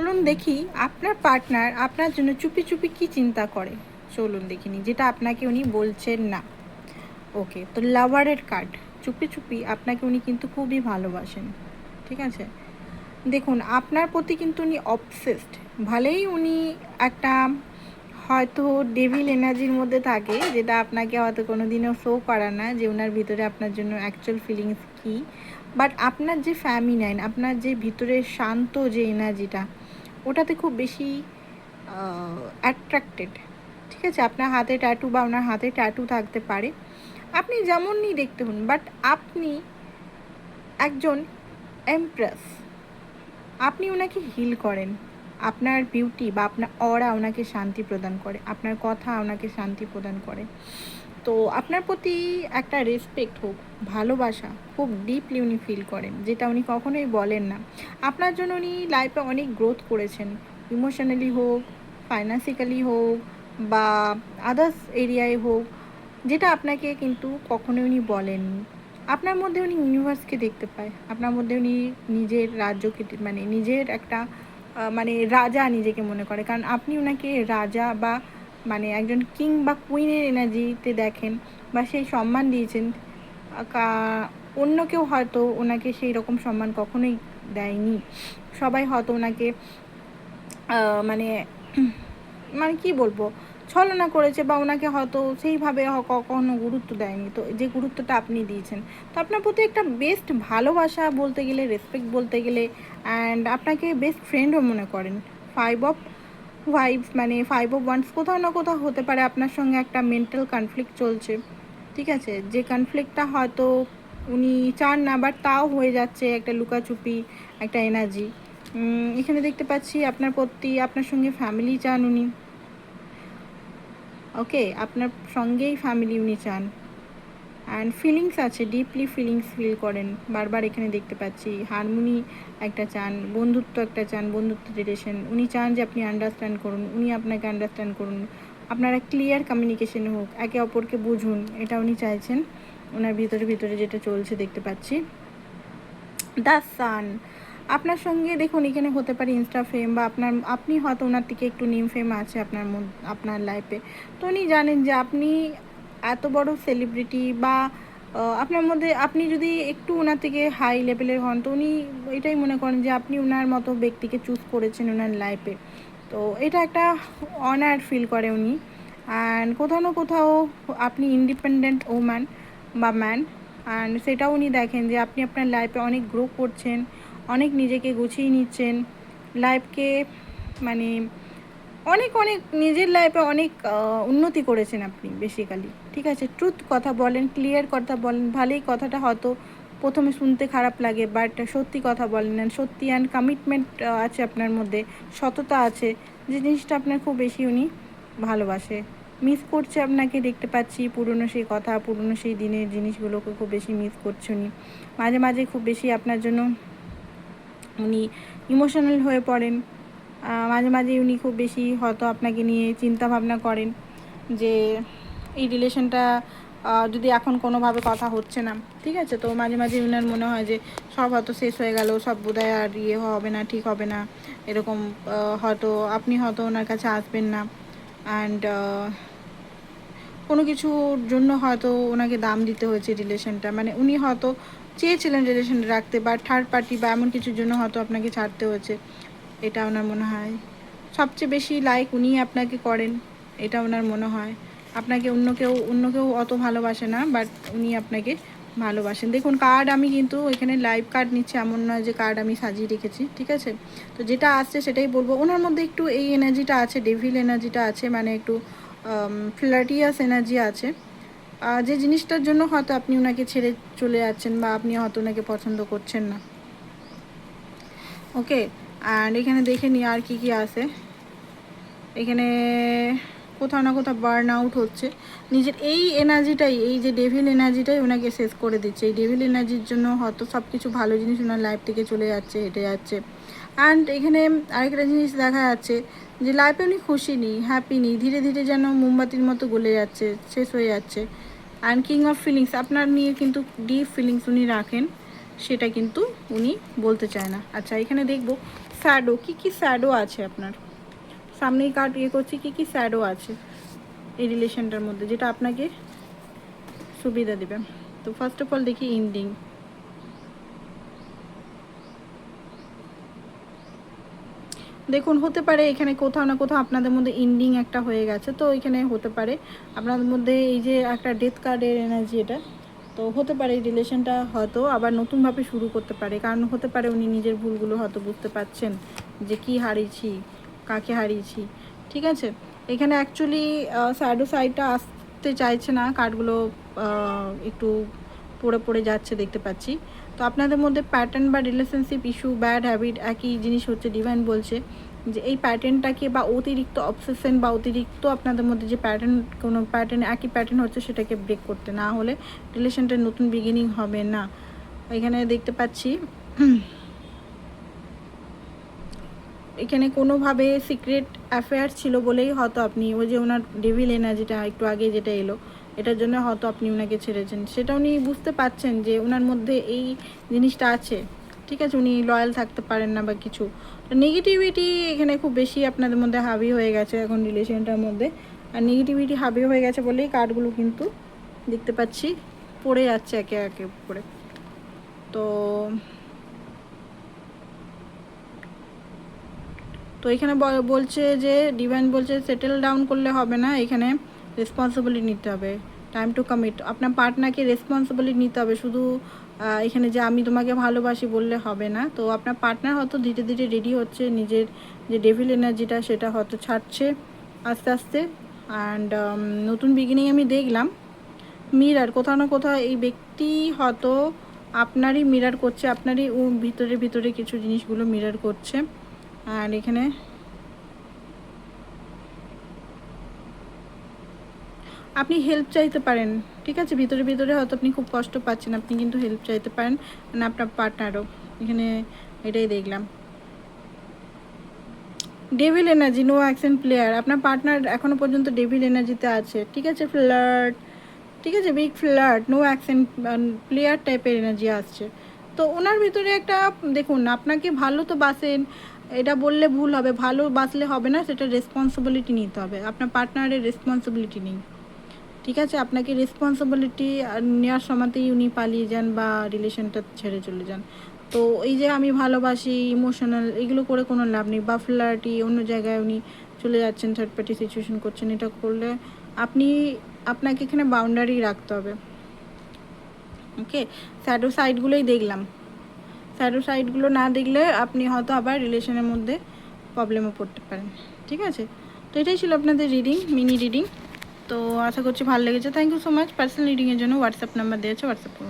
চলুন দেখি আপনার পার্টনার আপনার জন্য চুপি চুপি কী চিন্তা করে। চলুন দেখিনি যেটা আপনাকে উনি বলছেন না। ওকে, তো লাভারের কার্ড। চুপি চুপি আপনাকে উনি কিন্তু খুবই ভালোবাসেন, ঠিক আছে। দেখুন আপনার প্রতি কিন্তু উনি অবসেসড। ভালেই উনি একটা হয়তো ডেভিল এনার্জির মধ্যে থাকে, যেটা আপনাকে হয়তো কোনো দিনও শো করা না যে ওনার ভিতরে আপনার জন্য অ্যাকচুয়াল ফিলিংস কী। বাট আপনার যে ফ্যামিনাইন, আপনার যে ভিতরে শান্ত যে এনার্জিটা, ওটাতে খুব বেশি অ্যাট্রাক্টেড, ঠিক আছে। আপনার হাতে ট্যাটু বা ওনার হাতে ট্যাটু থাকতে পারে, আপনি যেমনই দেখতে হন, বাট আপনি একজন এমপ্রেস। আপনি ওনাকে হিল করেন, আপনার বিউটি বা আপনার অরা ওনাকে শান্তি প্রদান করে, আপনার কথা ওনাকে শান্তি প্রদান করে। তো আপনার প্রতি একটা রেসপেক্ট হোক, ভালোবাসা খুব ডিপলি উনি ফিল করেন, যেটা উনি কখনোই বলেন না। আপনার জন্য উনি লাইফে অনেক গ্রোথ করেছেন, ইমোশনালি হোক, ফাইন্যান্সিক্যালি হোক বা আদার্স এরিয়ায় হোক, যেটা আপনাকে কিন্তু কখনোই উনি বলেননি। আপনার মধ্যে উনি ইউনিভার্সকে দেখতে পায়, আপনার মধ্যে উনি নিজের রাজ্যকে মানে নিজের একটা মানে রাজা নিজেকে মনে করে, কারণ আপনি ওনাকে রাজা বা মানে একজন কিং বা কুইনের এনার্জিতে দেখেন বা সেই সম্মান দিয়েছেন। অন্য কেউ হয়তো ওনাকে সেই রকম সম্মান কখনোই দেয়নি। সবাই হয়তো ওনাকে মানে মানে কী বলবো, ছলনা করেছে বা ওনাকে হয়তো সেইভাবে কখনো গুরুত্ব দেয়নি। তো যে গুরুত্বটা আপনি দিয়েছেন, তো আপনার প্রতি একটা বেস্ট ভালোবাসা বলতে গেলে, রেসপেক্ট বলতে গেলে, অ্যান্ড আপনাকে বেস্ট ফ্রেন্ডও মনে করেন। 5 অফ ওয়াইফস মানে 5 অফ ওয়ান্স কোথাও না কোথাও হতে পারে আপনার সঙ্গে একটা মেন্টাল কনফ্লিক্ট চলছে, ঠিক আছে। যে কনফ্লিক্টটা হয়তো উনি চান না, বাট তাও হয়ে যাচ্ছে, একটা লুকাচুপি একটা এনার্জি। এখানে দেখতে পাচ্ছি আপনার প্রতি, আপনার সঙ্গে ফ্যামিলি চান উনি। ওকে, আপনার সঙ্গেই ফ্যামিলি উনি চান, অ্যান্ড ফিলিংস আছে, ডিপলি ফিলিংস ফিল করেন বারবার। এখানে দেখতে পাচ্ছি হারমোনি একটা চান, বন্ধুত্ব একটা চান, বন্ধুত্ব রিলেশন উনি চান যে আপনি আন্ডারস্ট্যান্ড করুন, উনি আপনাকে আন্ডারস্ট্যান্ড করুন, আপনারা ক্লিয়ার কমিউনিকেশন হোক, একে অপরকে বুঝুন, এটা উনি চাইছেন। ওনার ভিতরে ভিতরে যেটা চলছে দেখতে পাচ্ছি দ্য সান। আপনার সঙ্গে দেখুন এখানে হতে পারে ইনস্টা ফেম বা আপনি হয়তো ওনার থেকে একটু নিম ফেম আছে আপনার লাইফে। তো উনি জানেন যে আপনি এত বড় সেলিব্রিটি বা আপনার মধ্যে আপনি যদি একটু ওনার থেকে হাই লেভেলের হন, তো উনি এটাই মনে করেন যে আপনি ওনার মতো ব্যক্তিকে চুজ করেছেন ওনার লাইফে। তো এটা একটা অনার ফিল করে উনি। অ্যান্ড কোথাও না কোথাও আপনি ইন্ডিপেন্ডেন্ট ওম্যান বা ম্যান, অ্যান্ড সেটাও উনি দেখেন যে আপনি আপনার লাইফে অনেক গ্রো করছেন, অনেক নিজেকে গুছিয়ে নিচ্ছেন, লাইফকে মানে অনেক অনেক নিজের লাইফে অনেক উন্নতি করেছেন আপনি বেসিক্যালি, ঠিক আছে। ট্রুথ কথা বলেন, ক্লিয়ার কথা বলেন, ভালোই কথাটা হয়তো প্রথমে শুনতে খারাপ লাগে, বাট সত্যি কথা বলেন, সত্যি অ্যান্ড কমিটমেন্ট আছে আপনার মধ্যে, সততা আছে, যে জিনিসটা আপনার খুব বেশি উনি ভালোবাসে। মিস করছে আপনাকে দেখতে পাচ্ছি, পুরনো সেই কথা, পুরনো সেই দিনের জিনিসগুলোকে খুব বেশি মিস করছে উনি। মাঝে মাঝে খুব বেশি আপনার জন্য উনি ইমোশনাল হয়ে পড়েন। মাঝে মাঝে উনি খুব বেশি হয়তো আপনাকে নিয়ে চিন্তা ভাবনা করেন যে এই রিলেশনটা যদি এখন কোনোভাবে কথা হচ্ছে না, ঠিক আছে, তো মাঝে মাঝে উনার মনে হয় যে সব হয়তো শেষ হয়ে গেল, সব বোধহয় আর হবে না, ঠিক হবে না, এরকম হয়তো আপনি হয়তো ওনার কাছে আসবেন না। অ্যান্ড কোনো কিছুর জন্য হয়তো ওনাকে দাম দিতে হয়েছে রিলেশনটা, মানে উনি হয়তো চেয়েছিলেন রিলেশনটা রাখতে, বা থার্ড পার্টি বা এমন কিছুর জন্য হয়তো আপনাকে ছাড়তে হয়েছে। এটা ওনার মনে হয় সবচেয়ে বেশি লাইক উনি আপনাকে করেন, এটা ওনার মনে হয়। আপনাকে অন্য কেউ অত ভালোবাসে না, বাট উনি আপনাকে ভালোবাসেন। দেখুন কার্ড আমি কিন্তু এখানে লাইভ কার্ড নিচ্ছি, এমন নয় যে কার্ড আমি সাজিয়ে রেখেছি, ঠিক আছে। তো যেটা আসছে সেটাই বলবো। ওনার মধ্যে একটু এই এনার্জিটা আছে, ডেভিল এনার্জিটা আছে, মানে একটু ফ্লার্টিয়াস এনার্জি আছে, যে জিনিসটার জন্য হয়তো আপনি ওনাকে ছেড়ে চলে যাচ্ছেন বা আপনি হয়তো ওনাকে পছন্দ করছেন না। ওকে, অ্যান্ড এখানে দেখে নিই আর কি আছে। এখানে কোথাও না কোথাও বার্ন আউট হচ্ছে, নিজের এই এনার্জিটাই, এই যে ডেভিল এনার্জিটাই ওনাকে শেষ করে দিচ্ছে। এই ডেভিল এনার্জির জন্য হয়তো সব কিছু ভালো জিনিস ওনার লাইফ থেকে চলে যাচ্ছে, হেঁটে যাচ্ছে। অ্যান্ড এখানে আরেকটা জিনিস দেখা যাচ্ছে যে লাইফে উনি খুশি নেই, হ্যাপি নেই, ধীরে ধীরে যেন মোমবাতির মতো গলে যাচ্ছে, শেষ হয়ে যাচ্ছে। অ্যান্ড কিং অফ ফিলিংস আপনার নিয়ে কিন্তু ডিপ ফিলিংস উনি রাখেন, সেটা কিন্তু উনি বলতে চায় না। আচ্ছা, এখানে দেখব স্যাডো, কী স্যাডো আছে আপনার সামনেই কার্ড করছি, কী স্যাডো আছে এই রিলেশনটার মধ্যে যেটা আপনাকে সুবিধা দেবে। তো ফার্স্ট অফ অল দেখি এন্ডিং। দেখুন হতে পারে এখানে কোথাও না কোথাও আপনাদের মধ্যে এন্ডিং একটা হয়ে গেছে, তো এখানে হতে পারে আপনাদের মধ্যে এই যে একটা ডেথ কার্ডের এনার্জি, এটা তো হতে পারে এই রিলেশনটা হয়তো আবার নতুনভাবে শুরু করতে পারে। কারণ হতে পারে উনি নিজের ভুলগুলো হয়তো বুঝতে পারছেন যে কি হারিয়েছি, কাকে হারিয়েছি। ঠিক আছে, এখানে অ্যাকচুয়ালি স্যাডো সাইডটা আসতে চাইছে না, কার্ডগুলো একটু পড়ে যাচ্ছে দেখতে পাচ্ছি। তো আপনাদের মধ্যে প্যাটার্ন বা রিলেশনশিপ ইস্যু, ব্যাড হ্যাবিট একই জিনিস হচ্ছে। ডিভাইন বলছে যে এই প্যাটার্নটাকে বা অতিরিক্ত অবসেশন বা অতিরিক্ত আপনাদের মধ্যে যে কোনো প্যাটার্ন একই প্যাটার্ন হচ্ছে সেটাকে ব্রেক করতে, না হলে রিলেশনটার নতুন বিগিনিং হবে না। এখানে দেখতে পাচ্ছি এখানে কোনোভাবে সিক্রেট অ্যাফেয়ার ছিল বলেই হয়তো আপনি ওই যে ওনার ডেভিল এনার্জিটা একটু আগে যেটা এলো, এটার জন্য হয়তো আপনি ওনাকে ছেড়েছেন। সেটা উনি বুঝতে পারছেন যে ওনার মধ্যে এই জিনিসটা আছে। ঠিক আছে, উনি লয়াল থাকতে পারেন না বা কিছু নেগেটিভিটি এখানে খুব বেশি আপনাদের মধ্যে হাবি হয়ে গেছে এখন রিলেশনটার মধ্যে। আর নেগেটিভিটি হাবি হয়ে গেছে বলেই কার্ডগুলো কিন্তু দেখতে পাচ্ছি পড়ে যাচ্ছে একে একে করে। তো এখানে বলছে যে ডিভাইন বলছে সেটেল ডাউন করলে হবে না, এখানে রেসপন্সিবিলিটি নিতে হবে, টাইম টু কমিট। আপনার পার্টনারকে রেসপন্সিবিলিটি নিতে হবে, শুধু এখানে যে আমি তোমাকে ভালোবাসি বললে হবে না। তো আপনার পার্টনার হয়তো ধীরে ধীরে রেডি হচ্ছে, নিজের যে ডেভিল এনার্জিটা সেটা হয়তো ছাড়ছে আস্তে আস্তে। অ্যান্ড নতুন বিগিনিং আমি দেখলাম। মিরার কোথাও না কোথাও এই ব্যক্তি হয়তো আপনারই মিরার করছে, আপনারই ভিতরে কিছু জিনিসগুলো মিরার করছে। আর এখানে আপনি হেল্প চাইতে পারেন। ঠিক আছে, ভিতরে হয়তো আপনি খুব কষ্ট পাচ্ছেন, আপনি কিন্তু হেল্প চাইতে পারেন, মানে আপনার পার্টনারও। এখানে এটাই দেখলাম। Devil energy, no action player, আপনার পার্টনার এখনও পর্যন্ত ডেভিল এনার্জিতে আছে। ঠিক আছে, ফ্লার্ট, ঠিক আছে, big flirt, no action player টাইপের এনার্জি আসছে। তো ওনার ভিতরে একটা দেখুন, আপনাকে ভালো তো বাসেন, এটা বললে ভুল হবে, ভালো বাসলে হবে না, সেটা রেসপন্সিবিলিটি নিতে হবে। আপনার পার্টনারের রেসপন্সিবিলিটি নেই। ঠিক আছে, আপনাকে রেসপন্সিবিলিটি নেওয়ার সময়তেই উনি পালিয়ে যান বা রিলেশনটা ছেড়ে চলে যান। তো এই যে আমি ভালোবাসি, ইমোশনাল, এগুলো করে কোনো লাভ নেই, বা ফ্লার্টি অন্য জায়গায় উনি চলে যাচ্ছেন, থার্ড পার্টি সিচুয়েশন করছেন, এটা করলে আপনাকে এখানে বাউন্ডারি রাখতে হবে। ওকে, স্যাডো সাইডগুলোই দেখলাম, স্যাডো সাইডগুলো না দেখলে আপনি হয়তো আবার রিলেশনের মধ্যে প্রবলেমে পড়তে পারেন। ঠিক আছে, তো এটাই ছিল আপনাদের রিডিং, মিনি রিডিং। তো আশা করছি ভালো লেগেছে। Thank you so much. Personal রিডিংয়ের জন্য হোয়াটসঅ্যাপ নাম্বার দিয়েছে, হোয়াটসঅ্যাপ করুন।